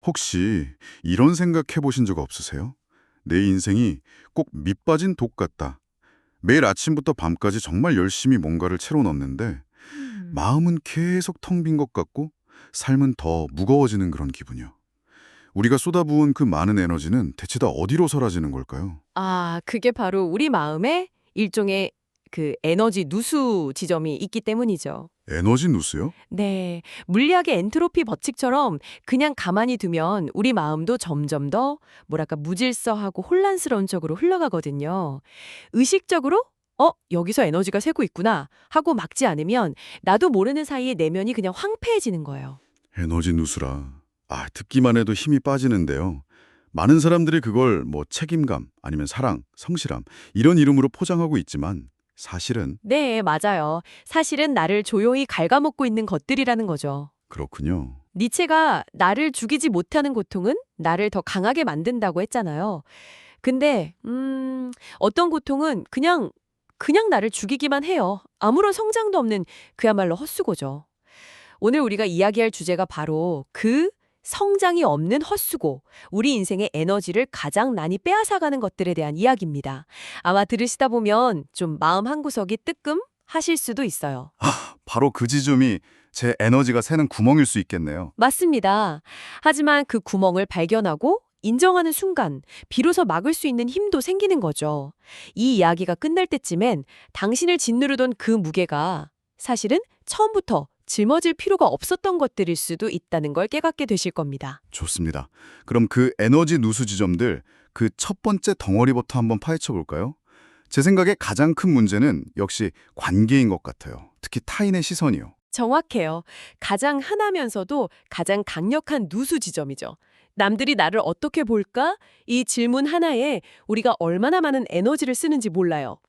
혹시 이런 생각 해보신 적 없으세요? 내 인생이 꼭 밑빠진 독 같다. 매일 아침부터 밤까지 정말 열심히 뭔가를 채워 넣는데 음. 마음은 계속 텅 빈 것 같고 삶은 더 무거워지는 그런 기분이요. 우리가 쏟아부은 그 많은 에너지는 대체 다 어디로 사라지는 걸까요? 그게 바로 우리 마음에 일종의 그 에너지 누수 지점이 있기 때문이죠. 에너지 누수요? 네. 물리학의 엔트로피 법칙처럼 그냥 가만히 두면 우리 마음도 점점 더 뭐랄까 무질서하고 혼란스러운 쪽으로 흘러가거든요. 의식적으로 여기서 에너지가 새고 있구나 하고 막지 않으면 나도 모르는 사이에 내면이 그냥 황폐해지는 거예요. 에너지 누수라. 듣기만 해도 힘이 빠지는데요. 많은 사람들이 그걸 뭐 책임감, 아니면 사랑, 성실함 이런 이름으로 포장하고 있지만 사실은 네, 맞아요. 사실은 나를 조용히 갉아먹고 있는 것들이라는 거죠. 그렇군요. 니체가 나를 죽이지 못하는 고통은 나를 더 강하게 만든다고 했잖아요. 근데 어떤 고통은 그냥 나를 죽이기만 해요. 아무런 성장도 없는 그야말로 헛수고죠. 오늘 우리가 이야기할 주제가 바로 그 성장이 없는 헛수고, 우리 인생의 에너지를 가장 많이 빼앗아가는 것들에 대한 이야기입니다. 아마 들으시다 보면 좀 마음 한구석이 뜨끔 하실 수도 있어요. 바로 그 지점이 제 에너지가 새는 구멍일 수 있겠네요. 맞습니다. 하지만 그 구멍을 발견하고 인정하는 순간 비로소 막을 수 있는 힘도 생기는 거죠. 이 이야기가 끝날 때쯤엔 당신을 짓누르던 그 무게가 사실은 처음부터 짊어질 필요가 없었던 것들일 수도 있다는 걸 깨닫게 되실 겁니다. 좋습니다. 그럼 그 에너지 누수 지점들, 그 첫 번째 덩어리부터 한번 파헤쳐 볼까요? 제 생각에 가장 큰 문제는 역시 관계인 것 같아요. 특히 타인의 시선이요. 정확해요. 가장 흔하면서도 가장 강력한 누수 지점이죠. 남들이 나를 어떻게 볼까? 이 질문 하나에 우리가 얼마나 많은 에너지를 쓰는지 몰라요.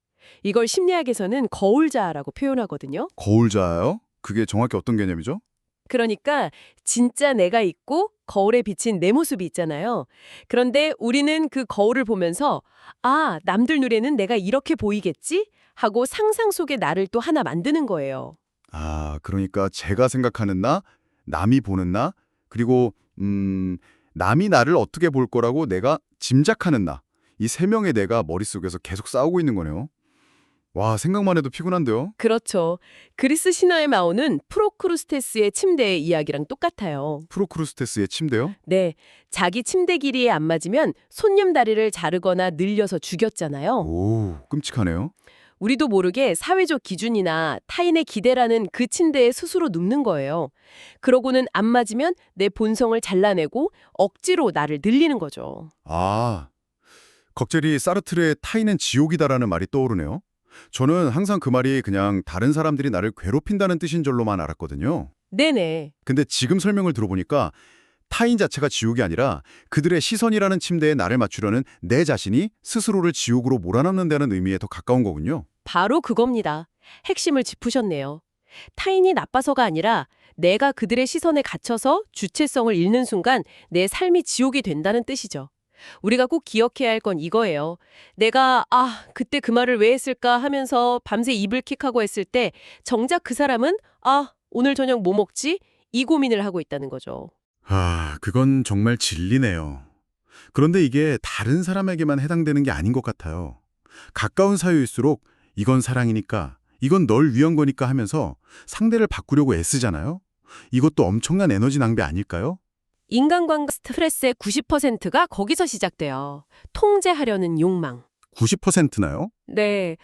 이걸 심리학에서는 거울자라고 표현하거든요. 거울자요? 그게 정확히 어떤 개념이죠? 그러니까 진짜 내가 있고 거울에 비친 내 모습이 있잖아요. 그런데 우리는 그 거울을 보면서 남들 눈에는 내가 이렇게 보이겠지? 하고 상상 속에 나를 또 하나 만드는 거예요. 그러니까 제가 생각하는 나, 남이 보는 나, 그리고 남이 나를 어떻게 볼 거라고 내가 짐작하는 나. 이 세 명의 내가 머릿속에서 계속 싸우고 있는 거네요. 와, 생각만 해도 피곤한데요? 그렇죠. 그리스 신화에 나오는 프로크루스테스의 침대의 이야기랑 똑같아요. 프로크루스테스의 침대요? 네, 자기 침대 길이에 안 맞으면 손님 다리를 자르거나 늘려서 죽였잖아요. 오, 끔찍하네요. 우리도 모르게 사회적 기준이나 타인의 기대라는 그 침대에 스스로 눕는 거예요. 그러고는 안 맞으면 내 본성을 잘라내고 억지로 나를 늘리는 거죠. 꺽젤이 사르트르의 타인은 지옥이다라는 말이 떠오르네요. 저는 항상 그 말이 그냥 다른 사람들이 나를 괴롭힌다는 뜻인 줄로만 알았거든요. 네네. 근데 지금 설명을 들어보니까 타인 자체가 지옥이 아니라 그들의 시선이라는 침대에 나를 맞추려는 내 자신이 스스로를 지옥으로 몰아넣는다는 의미에 더 가까운 거군요. 바로 그겁니다. 핵심을 짚으셨네요. 타인이 나빠서가 아니라 내가 그들의 시선에 갇혀서 주체성을 잃는 순간 내 삶이 지옥이 된다는 뜻이죠. 우리가 꼭 기억해야 할 건 이거예요. 내가 그때 그 말을 왜 했을까 하면서 밤새 이불킥하고 했을 때 정작 그 사람은 오늘 저녁 뭐 먹지? 이 고민을 하고 있다는 거죠. 그건 정말 진리네요. 그런데 이게 다른 사람에게만 해당되는 게 아닌 것 같아요. 가까운 사이일수록 이건 사랑이니까, 이건 널 위한 거니까 하면서 상대를 바꾸려고 애쓰잖아요. 이것도 엄청난 에너지 낭비 아닐까요? 인간관계 스트레스의 90%가 거기서 시작돼요. 통제하려는 욕망. 90%나요? 네.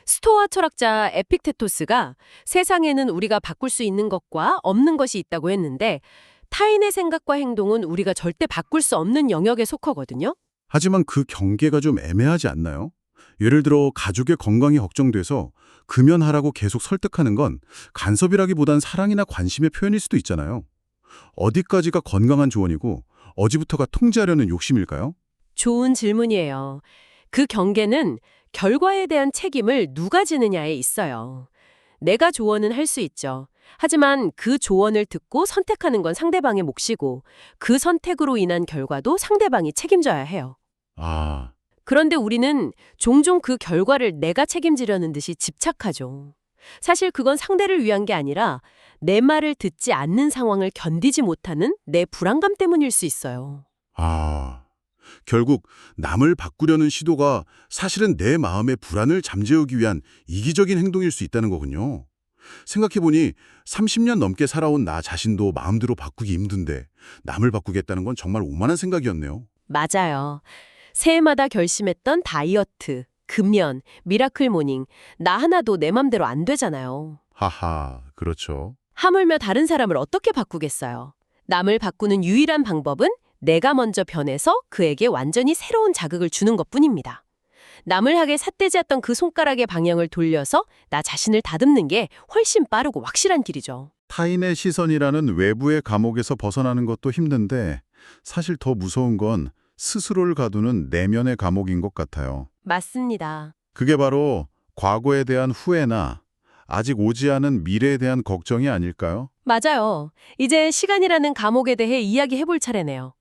스토아 철학자 에픽테토스가 세상에는 우리가 바꿀 수 있는 것과 없는 것이 있다고 했는데 타인의 생각과 행동은 우리가 절대 바꿀 수 없는 영역에 속하거든요. 하지만 그 경계가 좀 애매하지 않나요? 예를 들어 가족의 건강이 걱정돼서 금연하라고 계속 설득하는 건 간섭이라기보단 사랑이나 관심의 표현일 수도 있잖아요. 어디까지가 건강한 조언이고 어디부터가 통제하려는 욕심일까요? 좋은 질문이에요. 그 경계는 결과에 대한 책임을 누가 지느냐에 있어요. 내가 조언은 할 수 있죠. 하지만 그 조언을 듣고 선택하는 건 상대방의 몫이고 그 선택으로 인한 결과도 상대방이 책임져야 해요. 아, 그런데 우리는 종종 그 결과를 내가 책임지려는 듯이 집착하죠. 사실 그건 상대를 위한 게 아니라 내 말을 듣지 않는 상황을 견디지 못하는 내 불안감 때문일 수 있어요. 아, 결국 남을 바꾸려는 시도가 사실은 내 마음의 불안을 잠재우기 위한 이기적인 행동일 수 있다는 거군요. 생각해보니 30년 넘게 살아온 나 자신도 마음대로 바꾸기 힘든데 남을 바꾸겠다는 건 정말 오만한 생각이었네요. 맞아요. 새해마다 결심했던 다이어트, 금연, 미라클 모닝, 나 하나도 내 맘대로 안 되잖아요. 하하, 그렇죠. 하물며 다른 사람을 어떻게 바꾸겠어요? 남을 바꾸는 유일한 방법은 내가 먼저 변해서 그에게 완전히 새로운 자극을 주는 것뿐입니다. 남을 하게 삿대지었던 그 손가락의 방향을 돌려서 나 자신을 다듬는 게 훨씬 빠르고 확실한 길이죠. 타인의 시선이라는 외부의 감옥에서 벗어나는 것도 힘든데 사실 더 무서운 건 스스로를 가두는 내면의 감옥인 것 같아요. 맞습니다. 그게 바로 과거에 대한 후회나 아직 오지 않은 미래에 대한 걱정이 아닐까요? 맞아요. 이제 시간이라는 감옥에 대해 이야기해볼 차례네요.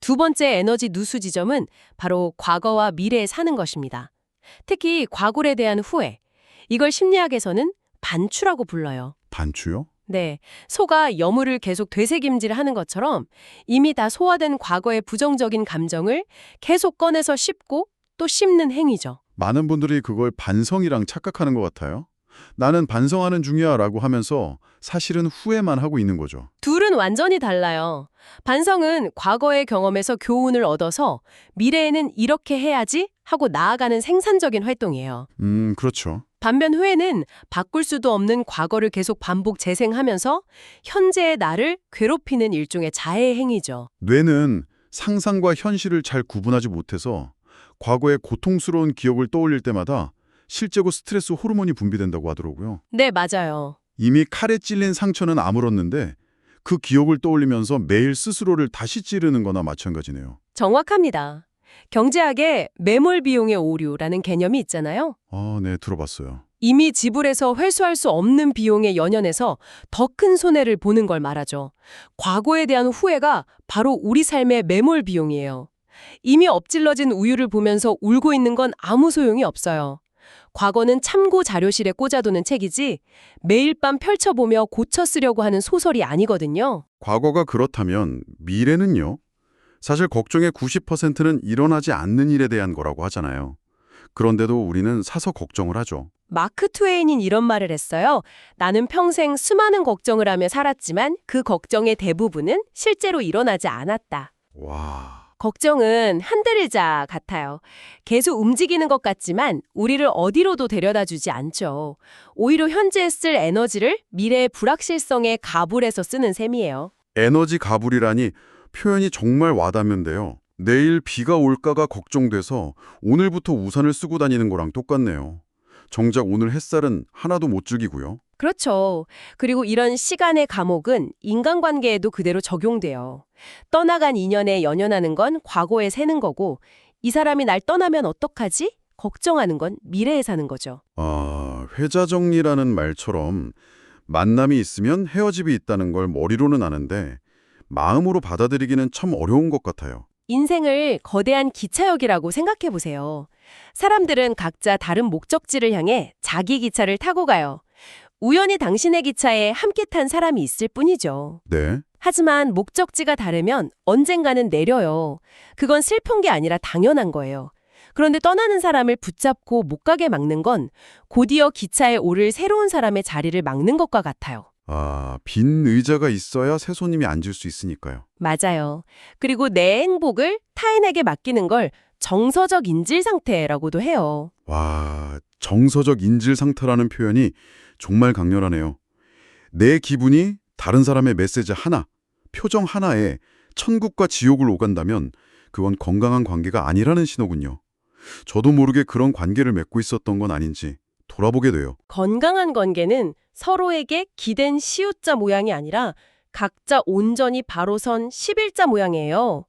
두 번째 에너지 누수 지점은 바로 과거와 미래에 사는 것입니다. 특히 과거에 대한 후회. 이걸 심리학에서는 반추라고 불러요. 반추요? 네, 소가 여물을 계속 되새김질하는 것처럼 이미 다 소화된 과거의 부정적인 감정을 계속 꺼내서 씹고 또 씹는 행위죠. 많은 분들이 그걸 반성이랑 착각하는 것 같아요. 나는 반성하는 중이야 라고 하면서 사실은 후회만 하고 있는 거죠. 둘은 완전히 달라요. 반성은 과거의 경험에서 교훈을 얻어서 미래에는 이렇게 해야지 하고 나아가는 생산적인 활동이에요. 그렇죠. 반면 후회는 바꿀 수도 없는 과거를 계속 반복 재생하면서 현재의 나를 괴롭히는 일종의 자해 행위죠. 뇌는 상상과 현실을 잘 구분하지 못해서 과거의 고통스러운 기억을 떠올릴 때마다 실제로 스트레스 호르몬이 분비된다고 하더라고요. 네, 맞아요. 이미 칼에 찔린 상처는 아물었는데 그 기억을 떠올리면서 매일 스스로를 다시 찌르는 거나 마찬가지네요. 정확합니다. 경제학에 매몰 비용의 오류라는 개념이 있잖아요. 아, 네, 들어봤어요. 이미 지불해서 회수할 수 없는 비용에 연연해서 더 큰 손해를 보는 걸 말하죠. 과거에 대한 후회가 바로 우리 삶의 매몰 비용이에요. 이미 엎질러진 우유를 보면서 울고 있는 건 아무 소용이 없어요. 과거는 참고 자료실에 꽂아두는 책이지 매일 밤 펼쳐보며 고쳐 쓰려고 하는 소설이 아니거든요. 과거가 그렇다면 미래는요? 사실 걱정의 90%는 일어나지 않는 일에 대한 거라고 하잖아요. 그런데도 우리는 사서 걱정을 하죠. 마크 트웨인이 이런 말을 했어요. 나는 평생 수많은 걱정을 하며 살았지만 그 걱정의 대부분은 실제로 일어나지 않았다. 와, 걱정은 흔들자 같아요. 계속 움직이는 것 같지만 우리를 어디로도 데려다 주지 않죠. 오히려 현재에 쓸 에너지를 미래의 불확실성에 가불해서 쓰는 셈이에요. 에너지 가불이라니 표현이 정말 와닿는데요. 내일 비가 올까가 걱정돼서 오늘부터 우산을 쓰고 다니는 거랑 똑같네요. 정작 오늘 햇살은 하나도 못 죽이고요. 그렇죠. 그리고 이런 시간의 감옥은 인간관계에도 그대로 적용돼요. 떠나간 인연에 연연하는 건 과거에 새는 거고 이 사람이 날 떠나면 어떡하지? 걱정하는 건 미래에 사는 거죠. 아, 회자정리라는 말처럼 만남이 있으면 헤어짐이 있다는 걸 머리로는 아는데 마음으로 받아들이기는 참 어려운 것 같아요. 인생을 거대한 기차역이라고 생각해 보세요. 사람들은 각자 다른 목적지를 향해 자기 기차를 타고 가요. 우연히 당신의 기차에 함께 탄 사람이 있을 뿐이죠. 네. 하지만 목적지가 다르면 언젠가는 내려요. 그건 슬픈 게 아니라 당연한 거예요. 그런데 떠나는 사람을 붙잡고 못 가게 막는 건 곧이어 기차에 오를 새로운 사람의 자리를 막는 것과 같아요. 아, 빈 의자가 있어야 새 손님이 앉을 수 있으니까요. 맞아요. 그리고 내 행복을 타인에게 맡기는 걸 정서적 인질 상태라고도 해요. 와, 정서적 인질 상태라는 표현이 정말 강렬하네요. 내 기분이 다른 사람의 메시지 하나, 표정 하나에 천국과 지옥을 오간다면 그건 건강한 관계가 아니라는 신호군요. 저도 모르게 그런 관계를 맺고 있었던 건 아닌지 돌아보게 돼요. 건강한 관계는 서로에게 기댄 시옷자 모양이 아니라 각자 온전히 바로 선 11자 모양이에요.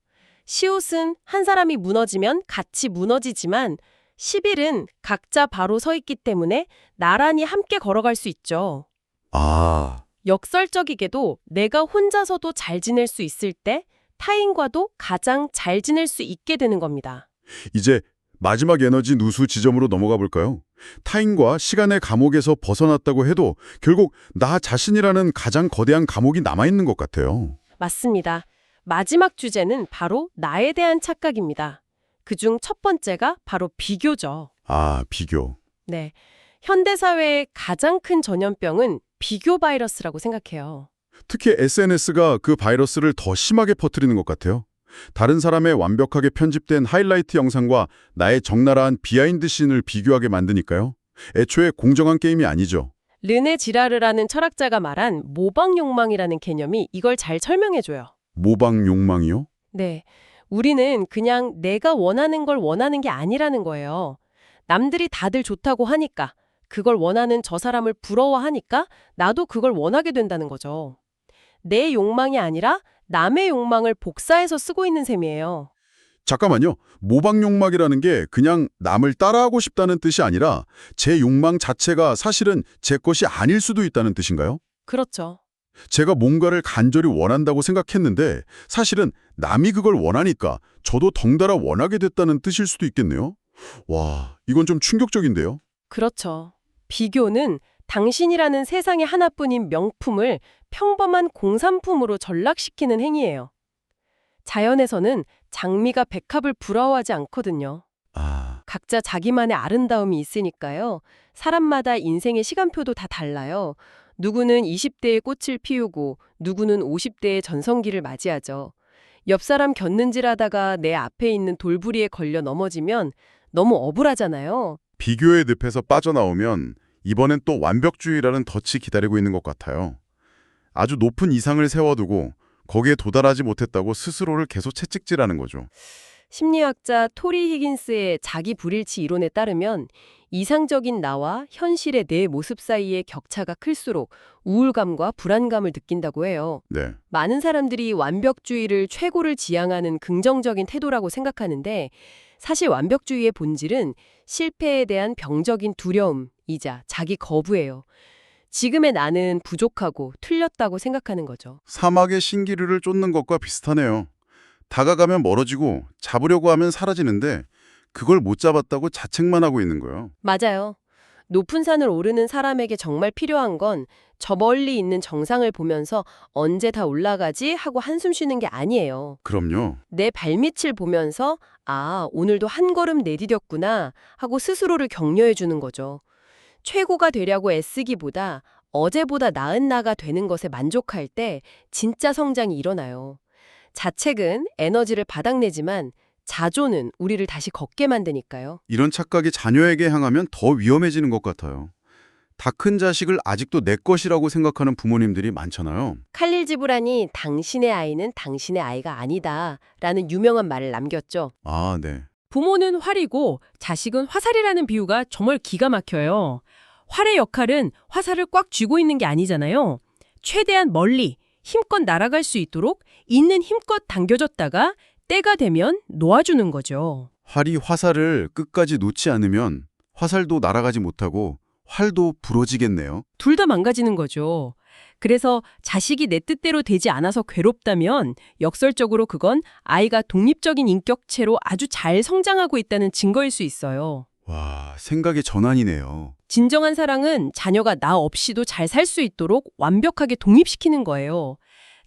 시옷은 한 사람이 무너지면 같이 무너지지만 11은 각자 바로 서 있기 때문에 나란히 함께 걸어갈 수 있죠. 아, 역설적이게도 내가 혼자서도 잘 지낼 수 있을 때 타인과도 가장 잘 지낼 수 있게 되는 겁니다. 이제 마지막 에너지 누수 지점으로 넘어가 볼까요? 타인과 시간의 감옥에서 벗어났다고 해도 결국 나 자신이라는 가장 거대한 감옥이 남아있는 것 같아요. 맞습니다. 마지막 주제는 바로 나에 대한 착각입니다. 그중 첫 번째가 바로 비교죠. 아, 비교. 네. 현대사회의 가장 큰 전염병은 비교 바이러스라고 생각해요. 특히 SNS가 그 바이러스를 더 심하게 퍼뜨리는 것 같아요. 다른 사람의 완벽하게 편집된 하이라이트 영상과 나의 적나라한 비하인드 씬을 비교하게 만드니까요. 애초에 공정한 게임이 아니죠. 르네 지라르라는 철학자가 말한 모방 욕망이라는 개념이 이걸 잘 설명해줘요. 모방 욕망이요? 네. 우리는 그냥 내가 원하는 걸 원하는 게 아니라는 거예요. 남들이 다들 좋다고 하니까, 그걸 원하는 저 사람을 부러워하니까 나도 그걸 원하게 된다는 거죠. 내 욕망이 아니라 남의 욕망을 복사해서 쓰고 있는 셈이에요. 잠깐만요. 모방 욕망이라는 게 그냥 남을 따라하고 싶다는 뜻이 아니라 제 욕망 자체가 사실은 제 것이 아닐 수도 있다는 뜻인가요? 그렇죠. 제가 뭔가를 간절히 원한다고 생각했는데 사실은 남이 그걸 원하니까 저도 덩달아 원하게 됐다는 뜻일 수도 있겠네요. 와, 이건 좀 충격적인데요. 그렇죠. 비교는 당신이라는 세상에 하나뿐인 명품을 평범한 공산품으로 전락시키는 행위예요. 자연에서는 장미가 백합을 부러워하지 않거든요. 아, 각자 자기만의 아름다움이 있으니까요. 사람마다 인생의 시간표도 다 달라요. 누구는 20대에 꽃을 피우고 누구는 50대의 전성기를 맞이하죠. 옆 사람 곁눈질하다가 내 앞에 있는 돌부리에 걸려 넘어지면 너무 억울하잖아요. 비교의 늪에서 빠져나오면 이번엔 또 완벽주의라는 덫이 기다리고 있는 것 같아요. 아주 높은 이상을 세워두고 거기에 도달하지 못했다고 스스로를 계속 채찍질하는 거죠. 심리학자 토리 히긴스의 자기 불일치 이론에 따르면 이상적인 나와 현실의 내 모습 사이의 격차가 클수록 우울감과 불안감을 느낀다고 해요. 네. 많은 사람들이 완벽주의를 최고를 지향하는 긍정적인 태도라고 생각하는데 사실 완벽주의의 본질은 실패에 대한 병적인 두려움이자 자기 거부예요. 지금의 나는 부족하고 틀렸다고 생각하는 거죠. 사막의 신기루를 쫓는 것과 비슷하네요. 다가가면 멀어지고 잡으려고 하면 사라지는데 그걸 못 잡았다고 자책만 하고 있는 거예요. 맞아요. 높은 산을 오르는 사람에게 정말 필요한 건 저 멀리 있는 정상을 보면서 언제 다 올라가지 하고 한숨 쉬는 게 아니에요. 그럼요. 내 발밑을 보면서 아, 오늘도 한 걸음 내디뎠구나 하고 스스로를 격려해 주는 거죠. 최고가 되려고 애쓰기보다 어제보다 나은 나가 되는 것에 만족할 때 진짜 성장이 일어나요. 자책은 에너지를 바닥내지만 자조는 우리를 다시 걷게 만드니까요. 이런 착각이 자녀에게 향하면 더 위험해지는 것 같아요. 다 큰 자식을 아직도 내 것이라고 생각하는 부모님들이 많잖아요. 칼릴 지브란이 당신의 아이는 당신의 아이가 아니다 라는 유명한 말을 남겼죠. 아, 네. 부모는 활이고 자식은 화살이라는 비유가 정말 기가 막혀요. 활의 역할은 화살을 꽉 쥐고 있는 게 아니잖아요. 최대한 멀리 힘껏 날아갈 수 있도록 있는 힘껏 당겨줬다가 때가 되면 놓아주는 거죠. 활이 화살을 끝까지 놓지 않으면 화살도 날아가지 못하고 활도 부러지겠네요. 둘 다 망가지는 거죠. 그래서 자식이 내 뜻대로 되지 않아서 괴롭다면 역설적으로 그건 아이가 독립적인 인격체로 아주 잘 성장하고 있다는 증거일 수 있어요. 와, 생각의 전환이네요. 진정한 사랑은 자녀가 나 없이도 잘 살 수 있도록 완벽하게 독립시키는 거예요.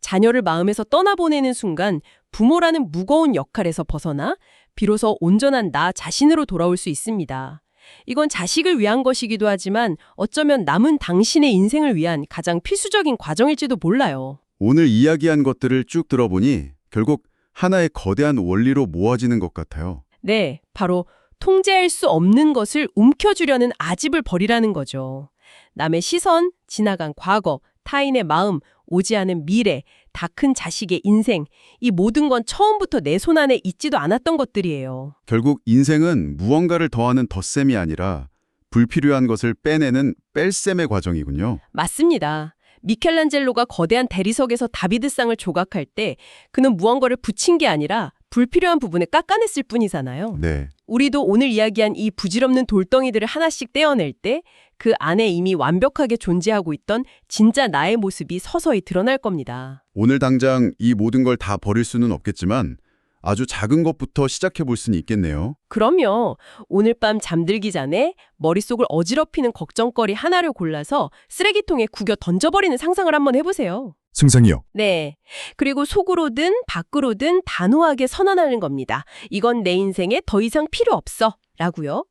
자녀를 마음에서 떠나보내는 순간 부모라는 무거운 역할에서 벗어나 비로소 온전한 나 자신으로 돌아올 수 있습니다. 이건 자식을 위한 것이기도 하지만 어쩌면 남은 당신의 인생을 위한 가장 필수적인 과정일지도 몰라요. 오늘 이야기한 것들을 쭉 들어보니 결국 하나의 거대한 원리로 모아지는 것 같아요. 네, 바로 통제할 수 없는 것을 움켜쥐려는 아집을 버리라는 거죠. 남의 시선, 지나간 과거, 타인의 마음, 오지 않은 미래, 다 큰 자식의 인생, 이 모든 건 처음부터 내 손 안에 있지도 않았던 것들이에요. 결국 인생은 무언가를 더하는 덧셈이 아니라 불필요한 것을 빼내는 뺄셈의 과정이군요. 맞습니다. 미켈란젤로가 거대한 대리석에서 다비드상을 조각할 때 그는 무언가를 붙인 게 아니라 불필요한 부분을 깎아냈을 뿐이잖아요. 네. 우리도 오늘 이야기한 이 부질없는 돌덩이들을 하나씩 떼어낼 때 그 안에 이미 완벽하게 존재하고 있던 진짜 나의 모습이 서서히 드러날 겁니다. 오늘 당장 이 모든 걸 다 버릴 수는 없겠지만 아주 작은 것부터 시작해 볼 수는 있겠네요. 그럼요. 오늘 밤 잠들기 전에 머릿속을 어지럽히는 걱정거리 하나를 골라서 쓰레기통에 구겨 던져버리는 상상을 한번 해보세요. 승상이요. 네. 그리고 속으로든 밖으로든 단호하게 선언하는 겁니다. 이건 내 인생에 더 이상 필요 없어. 라고요.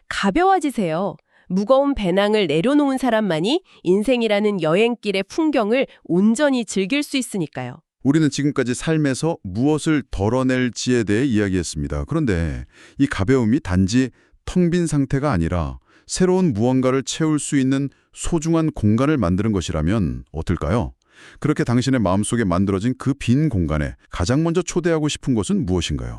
가벼워지세요. 무거운 배낭을 내려놓은 사람만이 인생이라는 여행길의 풍경을 온전히 즐길 수 있으니까요. 우리는 지금까지 삶에서 무엇을 덜어낼지에 대해 이야기했습니다. 그런데 이 가벼움이 단지 텅 빈 상태가 아니라 새로운 무언가를 채울 수 있는 소중한 공간을 만드는 것이라면 어떨까요? 그렇게 당신의 마음속에 만들어진 그 빈 공간에 가장 먼저 초대하고 싶은 것은 무엇인가요?